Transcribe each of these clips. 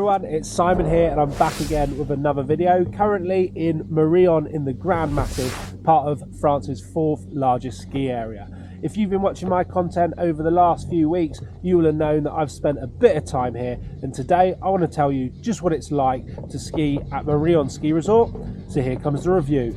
everyone, it's Simon here and I'm back again with another video, currently in Morillon in the Grand Massif, part of France's 4th largest ski area. If you've been watching my content over the last few weeks, you will have known that I've spent a bit of time here, and today I want to tell you just what it's like to ski at Morillon Ski Resort. So here comes the review.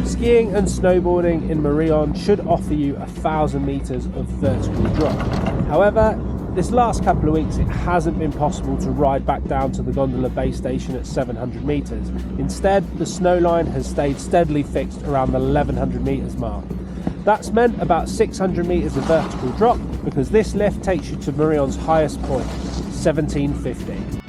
Skiing and snowboarding in Morillon should offer you 1,000 meters of vertical drop. However, this last couple of weeks it hasn't been possible to ride back down to the gondola base station at 700 meters. Instead, the snow line has stayed steadily fixed around the 1,100 meters mark. That's meant about 600 meters of vertical drop, because this lift takes you to Morillon's highest point, 1750.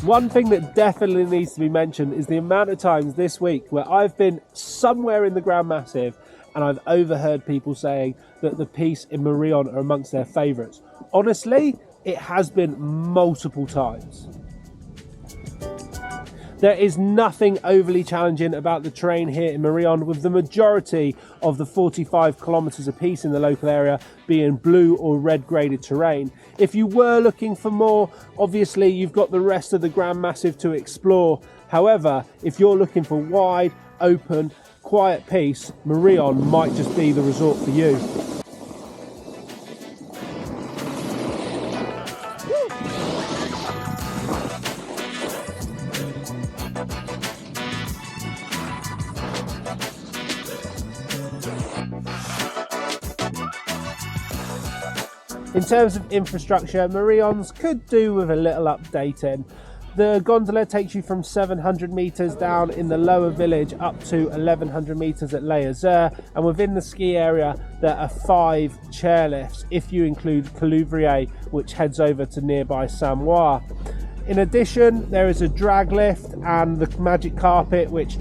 One thing that definitely needs to be mentioned is the amount of times this week where I've been somewhere in the Grand Massif and I've overheard people saying that the pistes in Morillon are amongst their favourites. Honestly, it has been multiple times. There is nothing overly challenging about the terrain here in Morillon, with the majority of the 45 kilometres apiece in the local area being blue or red graded terrain. If you were looking for more, obviously you've got the rest of the Grand Massif to explore. However, if you're looking for wide, open, quiet piste, Morillon might just be the resort for you. In terms of infrastructure, Morillon's could do with a little updating. The gondola takes you from 700 meters down in the lower village up to 1,100 meters at Les Azurs, and within the ski area there are 5 chairlifts if you include Calouvrier, which heads over to nearby Samois. In addition, there is a drag lift and the magic carpet, which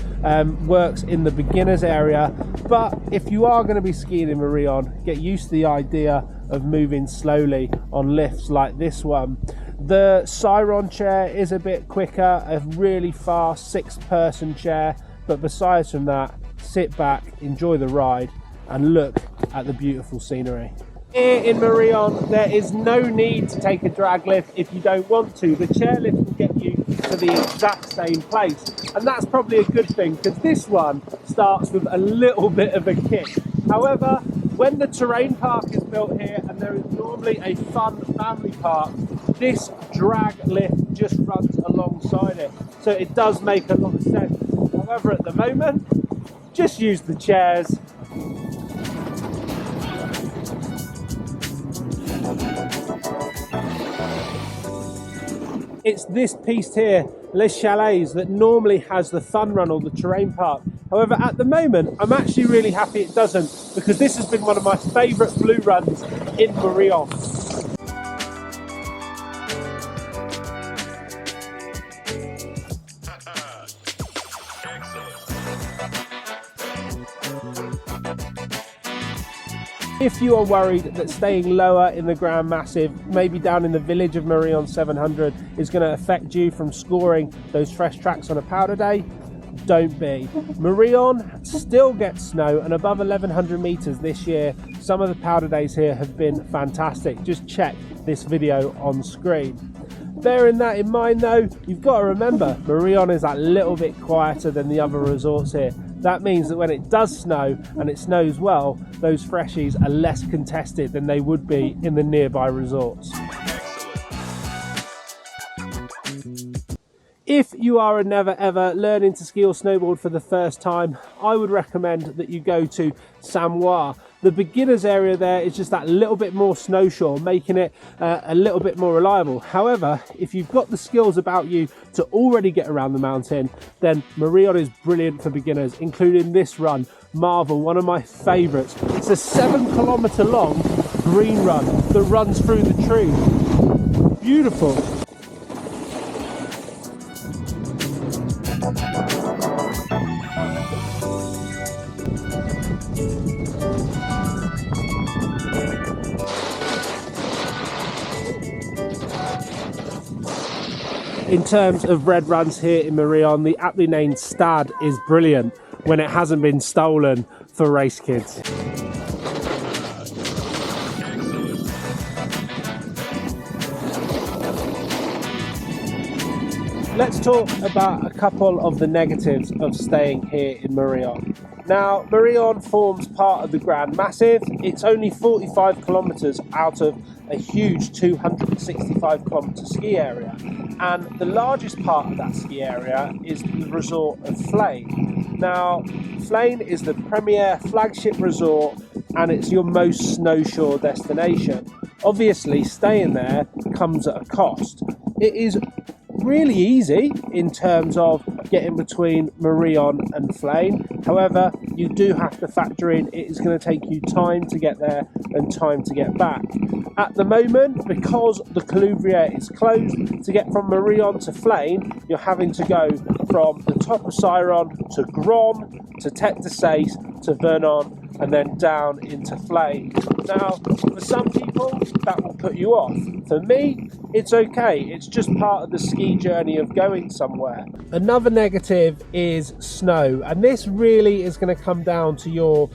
works in the beginners area. But if you are going to be skiing in Morillon, get used to the idea of moving slowly on lifts like this one. The Siron chair is a bit quicker, a really fast 6-person chair, but besides from that, sit back, enjoy the ride and look at the beautiful scenery. Here in Morillon, there is no need to take a drag lift if you don't want to. The chairlift will get you to the exact same place, and that's probably a good thing, because this one starts with a little bit of a kick. However, when the terrain park is built here and there is normally a fun family park, this drag lift just runs alongside it, so it does make a lot of sense. However, at the moment, just use the chairs. It's this piste here, Les Chalets, that normally has the fun run or the terrain park. However, at the moment, I'm actually really happy it doesn't, because this has been one of my favourite blue runs in Morillon. If you are worried that staying lower in the Grand Massif, maybe down in the village of Morillon 700, is going to affect you from scoring those fresh tracks on a powder day, don't be. Morillon still gets snow, and above 1,100 meters this year, some of the powder days here have been fantastic. Just check this video on screen. Bearing that in mind though, you've got to remember, Morillon is a little bit quieter than the other resorts here. That means that when it does snow, and it snows well, those freshies are less contested than they would be in the nearby resorts. If you are a never ever learning to ski or snowboard for the first time, I would recommend that you go to Samois. The beginners area there is just that little bit more snowshore, making it a little bit more reliable. However, if you've got the skills about you to already get around the mountain, then Morillon is brilliant for beginners, including this run, Marvel, one of my favourites. It's a 7-kilometre long green run that runs through the trees. Beautiful. In terms of red runs here in Morillon, the aptly named Stad is brilliant when it hasn't been stolen for race kids. Let's talk about a couple of the negatives of staying here in Morillon. Now, Morillon forms part of the Grand Massif. It's only 45 kilometres out of a huge 265 kilometre ski area. And the largest part of that ski area is the resort of Flaine. Now, Flaine is the premier flagship resort and it's your most snowshore destination. Obviously, staying there comes at a cost. It is really easy in terms of getting between Morillon and Flaine. However, you do have to factor in it is going to take you time to get there and time to get back. At the moment, because the Calouvrier is closed, to get from Morillon to Flaine, you're having to go from the top of Siron to Grand, to Tête de Sais, to Vernon, and then down into Flaine. Now, for some people, that will put you off. For me, it's okay. It's just part of the ski journey of going somewhere. Another negative is snow, and this really is going to come down to your,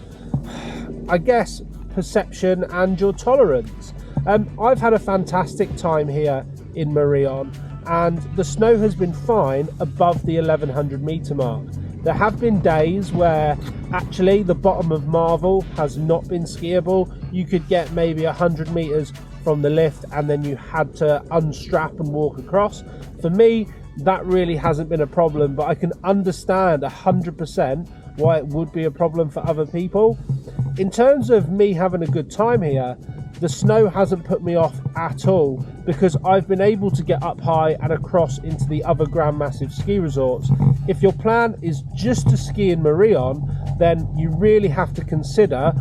I guess, perception and your tolerance. I've had a fantastic time here in Morillon, and the snow has been fine above the 1100 metre mark. There have been days where actually the bottom of Marvel has not been skiable. You could get maybe 100 metres from the lift and then you had to unstrap and walk across. For me, that really hasn't been a problem, but I can understand 100% why it would be a problem for other people. In terms of me having a good time here, the snow hasn't put me off at all because I've been able to get up high and across into the other Grand Massif ski resorts. If your plan is just to ski in Morillon, then you really have to consider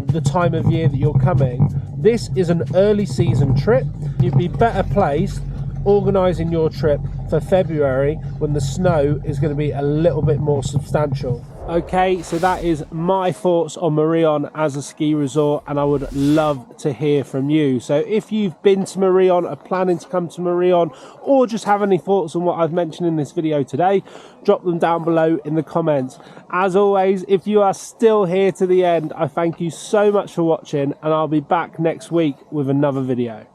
the time of year that you're coming. This is an early season trip. You'd be better placed organising your trip for February when the snow is going to be a little bit more substantial. Okay, so that is my thoughts on Morillon as a ski resort, and I would love to hear from you. So if you've been to Morillon, are planning to come to Morillon, or just have any thoughts on what I've mentioned in this video today, drop them down below in the comments. As always, if you are still here to the end, I thank you so much for watching, and I'll be back next week with another video.